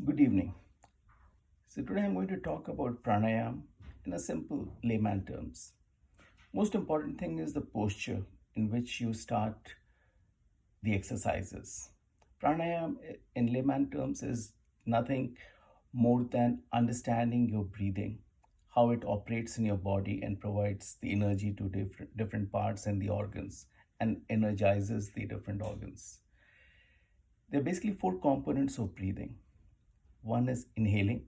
Good evening. So today I'm going to talk about pranayam in a simple layman terms. Most important thing is the posture in which you start the exercises. Pranayam in layman terms is nothing more than understanding your breathing, how it operates in your body and provides the energy to different parts and the organs and energizes the different organs. There are basically four components of breathing. One is inhaling.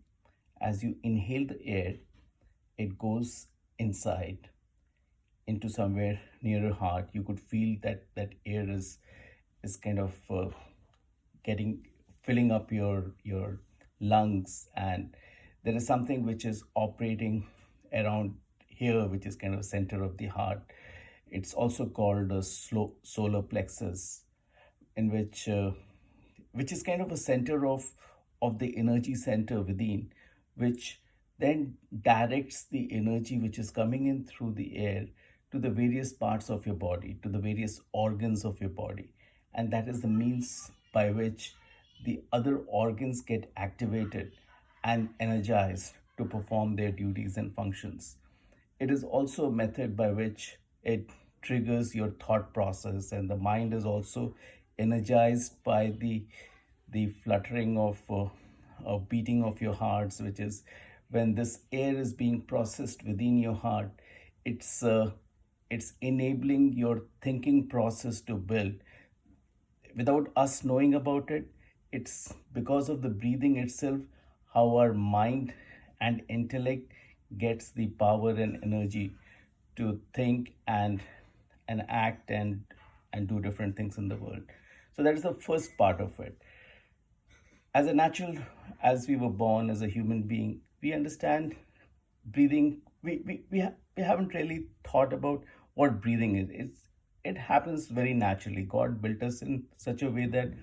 As you inhale the air, it goes inside into somewhere near your heart. You could feel that air is kind of getting filling up your lungs, and there is something which is operating around here, which is kind of center of the heart. It's also called a solar plexus, in which is kind of a center of the energy center within, which then directs the energy which is coming in through the air to the various parts of your body, to the various organs of your body. And that is the means by which the other organs get activated and energized to perform their duties and functions. It is also a method by which it triggers your thought process, and the mind is also energized by the fluttering of beating of your hearts, which is when this air is being processed within your heart. It's uh, it's enabling your thinking process to build without us knowing about it. It's because of the breathing itself how our mind and intellect gets the power and energy to think and act and do different things in the world. So that is the first part of it. As a natural, as we were born as a human being, we understand breathing. We haven't really thought about what breathing is. It happens very naturally. God built us in such a way that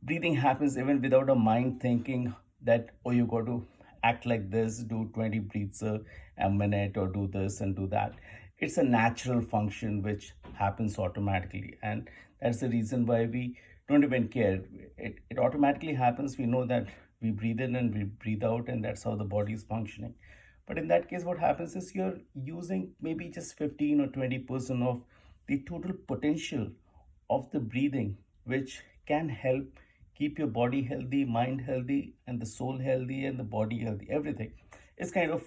breathing happens even without a mind thinking that, oh, you got to act like this, do 20 breaths a minute, or do this and do that. It's a natural function which happens automatically, and that's the reason why we don't even care. It automatically happens. We know that we breathe in and we breathe out, and that's how the body is functioning. But in that case, what happens is you're using maybe just 15 or 20% of the total potential of the breathing, which can help keep your body healthy, mind healthy, and the soul healthy, and the body healthy. Everything is kind of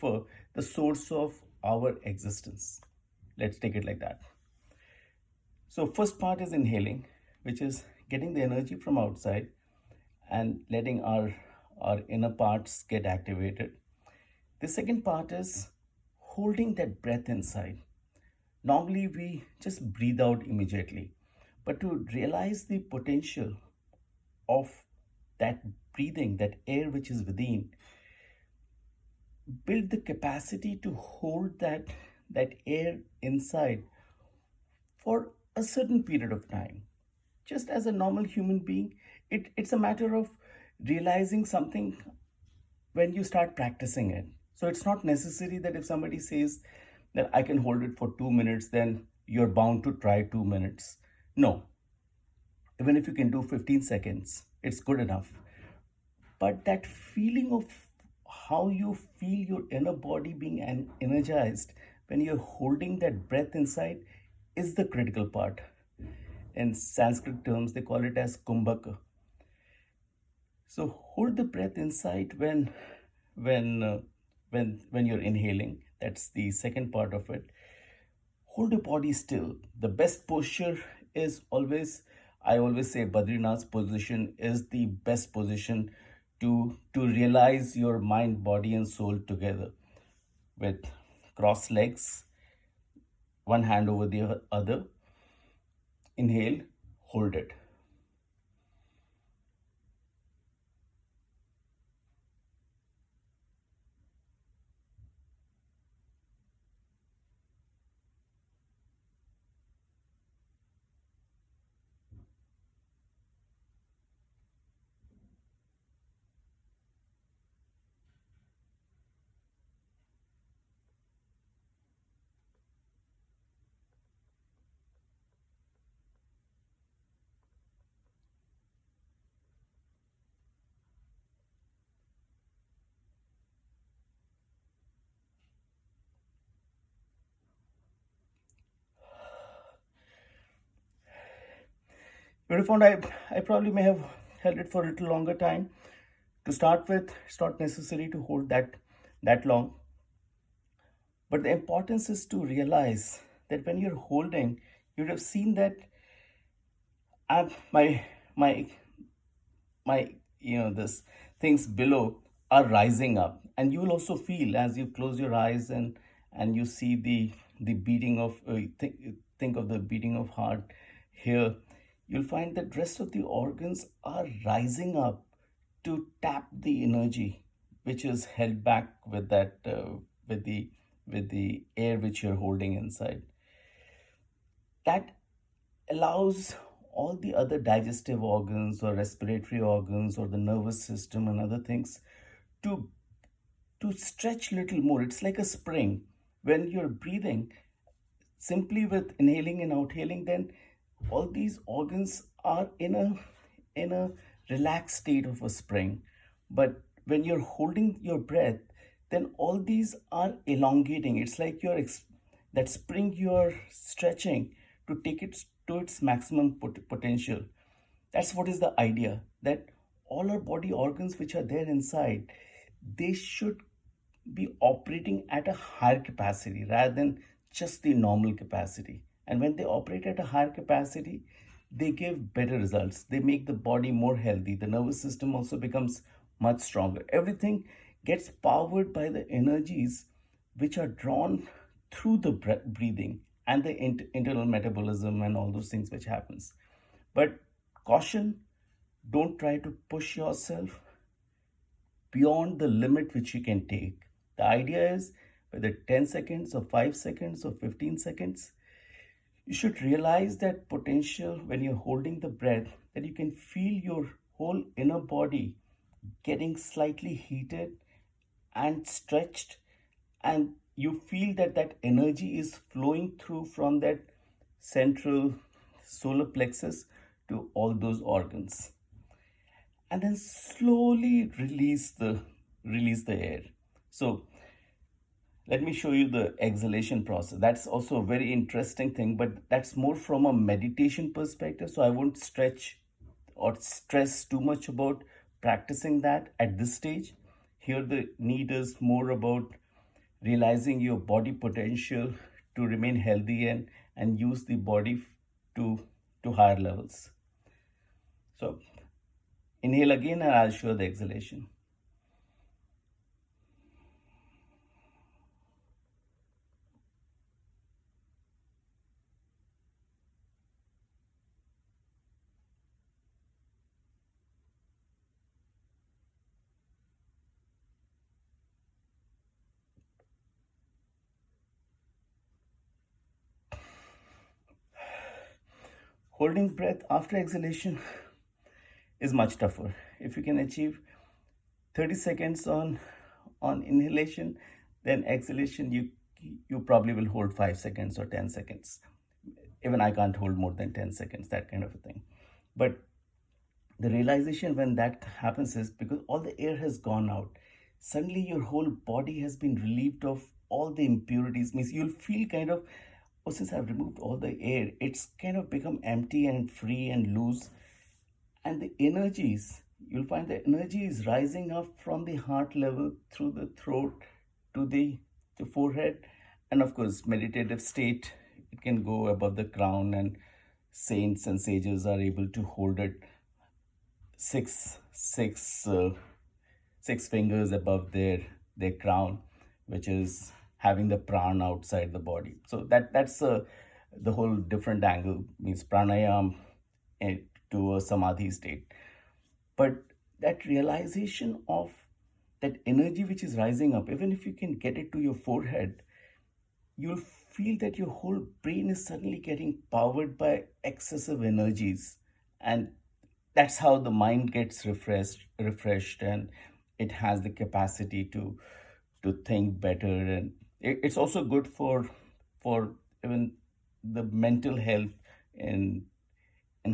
the source of our existence. Let's take it like that. So, first part is inhaling, which is getting the energy from outside and letting our inner parts get activated. The second part is holding that breath inside. Normally, we just breathe out immediately, but to realize the potential of that breathing, that air which is within, build the capacity to hold that air inside for a certain period of time. Just as a normal human being, it's a matter of realizing something when you start practicing it. So it's not necessary that if somebody says that I can hold it for 2 minutes, then you're bound to try 2 minutes. No, even if you can do 15 seconds, it's good enough. But that feeling of how you feel your inner body being energized when you're holding that breath inside is the critical part. In Sanskrit terms, they call it as kumbhaka. So hold the breath inside when uh, when you're inhaling. That's the second part of it. Hold your body still. The best posture is always, I always say, Badrinath's position is the best position to realize your mind, body, and soul together, with crossed legs, one hand over the other. Inhale, hold it. You would have found I probably may have held it for a little longer time. To start with, it's not necessary to hold that long. But the importance is to realize that when you're holding, you'd have seen that I'm, my my this things below are rising up, and you will also feel as you close your eyes and you see the beating of think of the beating of heart here. You'll find that rest of the organs are rising up to tap the energy which is held back with that with the air which you're holding inside. That allows all the other digestive organs or respiratory organs or the nervous system and other things to stretch little more. It's like a spring. When you're breathing simply with inhaling and outhailing, then all these organs are in a relaxed state of a spring. But when you're holding your breath, then all these are elongating. It's like that spring you're stretching to take it to its maximum potential. That's what is the idea, that all our body organs which are there inside, they should be operating at a higher capacity rather than just the normal capacity. And when they operate at a higher capacity, they give better results. They make the body more healthy. The nervous system also becomes much stronger. Everything gets powered by the energies which are drawn through the breathing and the internal metabolism and all those things which happens. But caution, don't try to push yourself beyond the limit which you can take. The idea is whether 10 seconds or 5 seconds or 15 seconds, you should realize that potential when you're holding the breath, that you can feel your whole inner body getting slightly heated and stretched, and you feel that that energy is flowing through from that central solar plexus to all those organs, and then slowly release the air. So let me show you the exhalation process. That's also a very interesting thing, but that's more from a meditation perspective, so I won't stretch or stress too much about practicing that at this stage. Here the need is more about realizing your body potential to remain healthy and use the body to higher levels. So inhale again and I'll show the exhalation. Holding breath after exhalation is much tougher. If you can achieve 30 seconds on inhalation, then exhalation you probably will hold 5 seconds or 10 seconds. Even I can't hold more than 10 seconds, that kind of a thing. But the realization when that happens is because all the air has gone out, suddenly your whole body has been relieved of all the impurities. Means you'll feel kind of, oh, since I've removed all the air, it's kind of become empty and free and loose. And the energies, you'll find the energy is rising up from the heart level through the throat to the forehead. And of course, meditative state, it can go above the crown, and saints and sages are able to hold it six six six fingers above their crown, which is having the prana outside the body. So that's the whole different angle, means pranayam eh, to a samadhi state. But that realization of that energy which is rising up, even if you can get it to your forehead, you'll feel that your whole brain is suddenly getting powered by excessive energies, and that's how the mind gets refreshed, and it has the capacity to think better. And it's also good for even the mental health in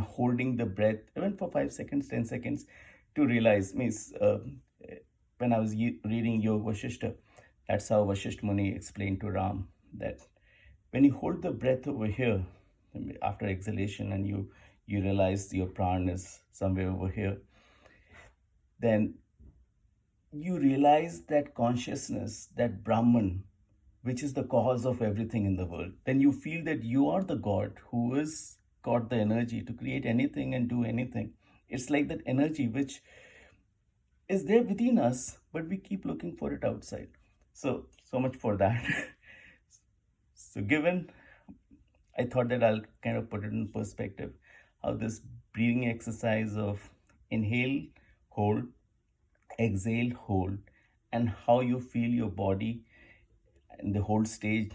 holding the breath even for 5 seconds, 10 seconds, to realize. Means when I was reading Yoga Vashishta, that's how Vashisht Muni explained to Ram that when you hold the breath over here after exhalation and you realize your pran is somewhere over here, then you realize that consciousness, that Brahman, which is the cause of everything in the world, then you feel that you are the God who has got the energy to create anything and do anything. It's like that energy which is there within us, but we keep looking for it outside. So much for that. So, given, I thought that I'll kind of put it in perspective how this breathing exercise of inhale, hold, exhale, hold, and how you feel your body in the hold state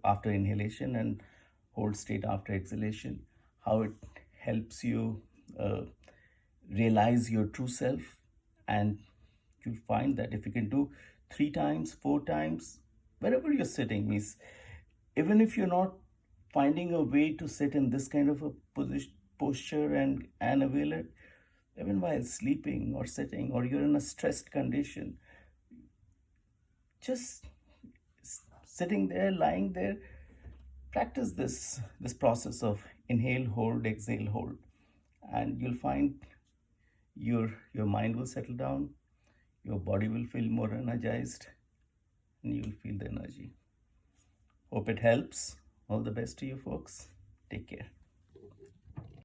after inhalation and hold state after exhalation, how it helps you uh, realize your true self. And you'll find that if you can do 3 times, 4 times, wherever you're sitting, means even if you're not finding a way to sit in this kind of a position posture and avail it, even while sleeping or sitting, or you're in a stressed condition, just sitting there, lying there, practice this process of inhale, hold, exhale, hold, and you'll find your mind will settle down, your body will feel more energized, and you'll feel the energy. Hope it helps. All the best to you folks. Take care.